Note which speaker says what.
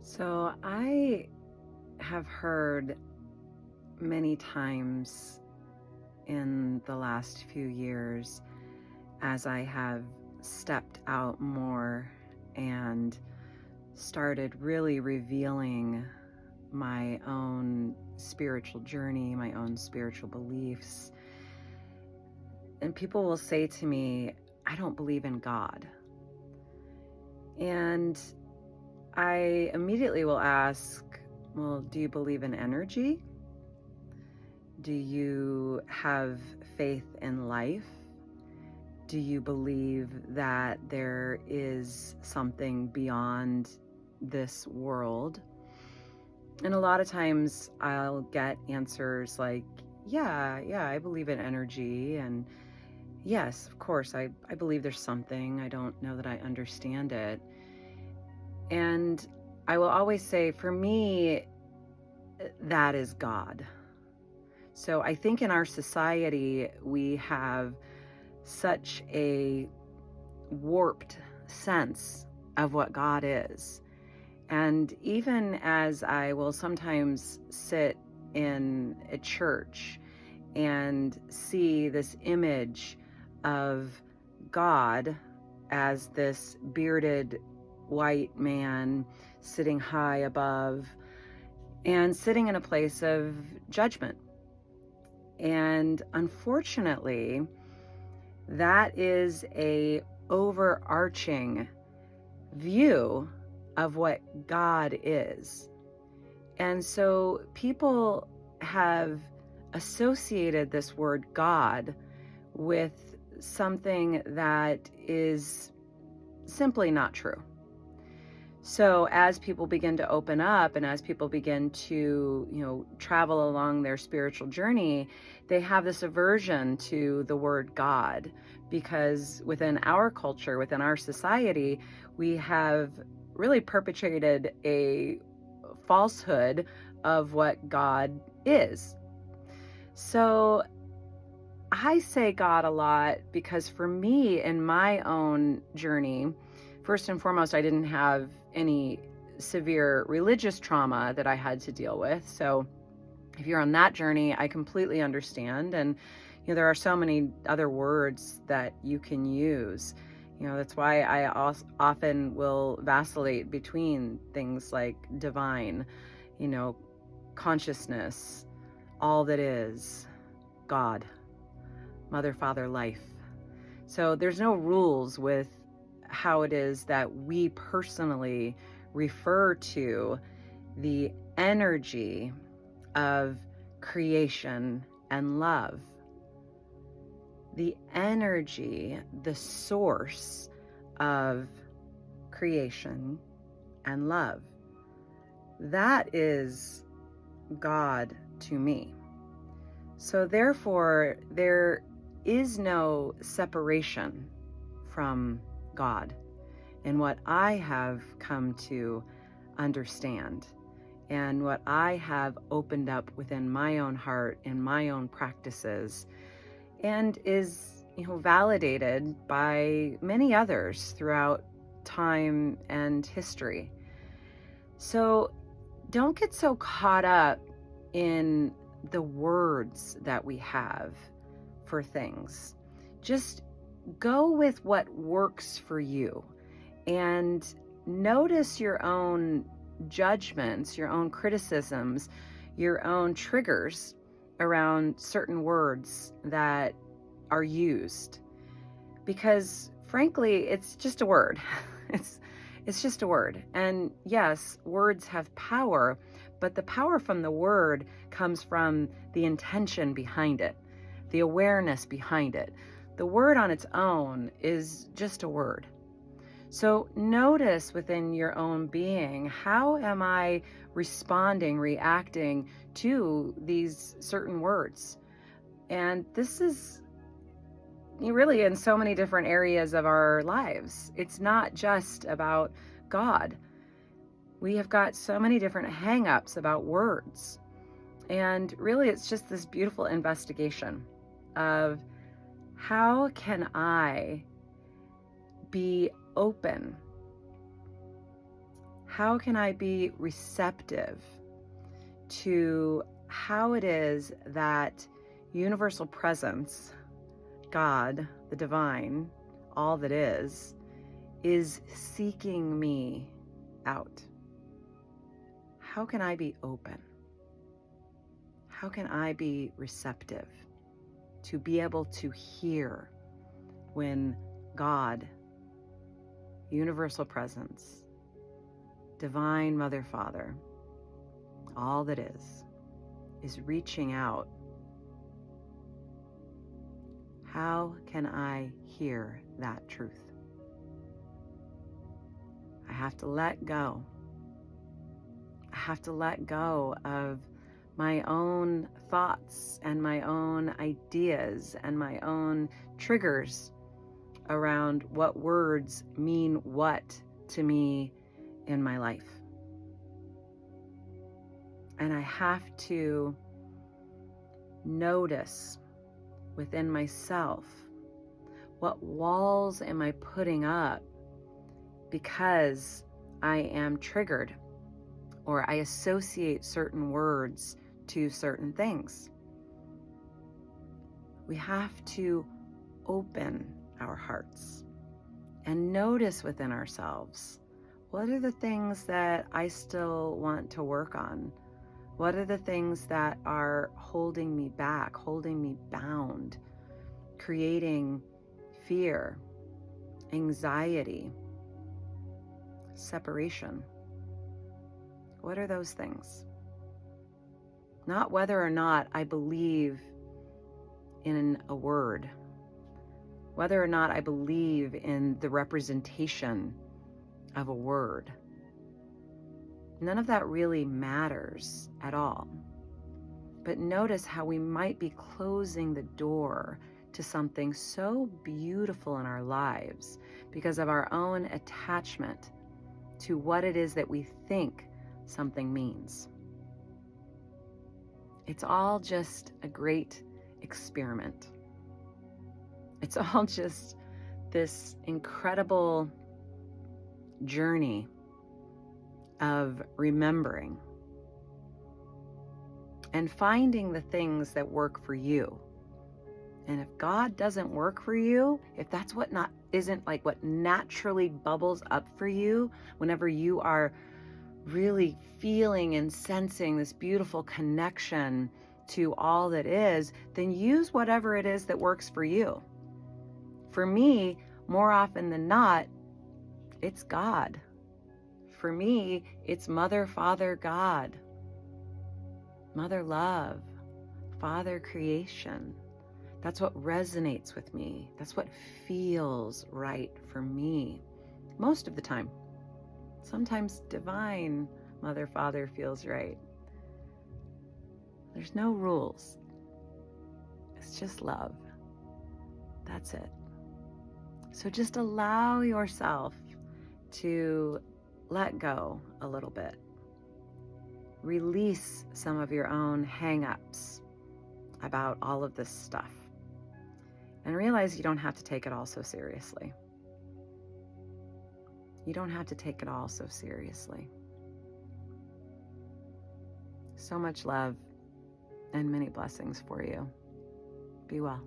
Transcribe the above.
Speaker 1: So I have heard many times in the last few years as I have stepped out more and started really revealing my own spiritual journey, my own spiritual beliefs. And people will say to me, I don't believe in God. And I immediately will ask, well, do you believe in energy? Do you have faith in life? Do you believe that there is something beyond this world? And a lot of times I'll get answers like, yeah, I believe in energy. And yes, of course, I believe there's something. I don't know that I understand it. And I will always say, for me, that is God. So I think in our society, we have such a warped sense of what God is. And even as I will sometimes sit in a church and see this image of God as this bearded white man sitting high above and sitting in a place of judgment. And unfortunately, that is a overarching view of what God is. And so people have associated this word God with something that is simply not true. So as people begin to open up and as people begin to, travel along their spiritual journey, they have this aversion to the word God, because within our culture, within our society, we have really perpetrated a falsehood of what God is. So I say God a lot because for me, in my own journey, first and foremost, I didn't have any severe religious trauma that I had to deal with. So if you're on that journey, I completely understand. And, there are so many other words that you can use. That's why I often will vacillate between things like divine, consciousness, all that is, God, Mother, Father, life. So there's no rules with how it is that we personally refer to the energy of creation and love. The energy, the source of creation and love. That is God to me. So therefore, there is no separation from God in what I have come to understand and what I have opened up within my own heart and my own practices, and is validated by many others throughout time and history. So don't get so caught up in the words that we have for things. Just go with what works for you and notice your own judgments, your own criticisms, your own triggers around certain words that are used. Because frankly, it's just a word. It's just a word. And yes, words have power, but the power from the word comes from the intention behind it, the awareness behind it. The word on its own is just a word. So notice within your own being, how am I responding, reacting to these certain words? And this is really in so many different areas of our lives. It's not just about God. We have got so many different hang-ups about words. And really, it's just this beautiful investigation of how can I be open? How can I be receptive to how it is that universal presence, God, the divine, all that is seeking me out? How can I be open? How can I be receptive to be able to hear when God, universal presence, divine Mother, Father, all that is reaching out? How can I hear that truth? I have to let go. I have to let go of my own thoughts and my own ideas and my own triggers around what words mean what to me in my life. And I have to notice within myself, what walls am I putting up because I am triggered or I associate certain words to certain things. We have to open our hearts and notice within ourselves, what are the things that I still want to work on? What are the things that are holding me back, holding me bound, creating fear, anxiety, separation? What are those things? Not whether or not I believe in a word, whether or not I believe in the representation of a word. None of that really matters at all. But notice how we might be closing the door to something so beautiful in our lives because of our own attachment to what it is that we think something means. It's all just a great experiment. It's all just this incredible journey of remembering and finding the things that work for you. And if God doesn't work for you, if that's isn't like what naturally bubbles up for you whenever you are really feeling and sensing this beautiful connection to all that is, then use whatever it is that works for you. For me, more often than not, it's God. For me, it's Mother, Father, God. Mother love, Father creation. That's what resonates with me. That's what feels right for me most of the time. Sometimes divine Mother, Father feels right. There's no rules. It's just love. That's it. So just allow yourself to let go a little bit. Release some of your own hang-ups about all of this stuff. And realize you don't have to take it all so seriously. You don't have to take it all so seriously. So much love and many blessings for you. Be well.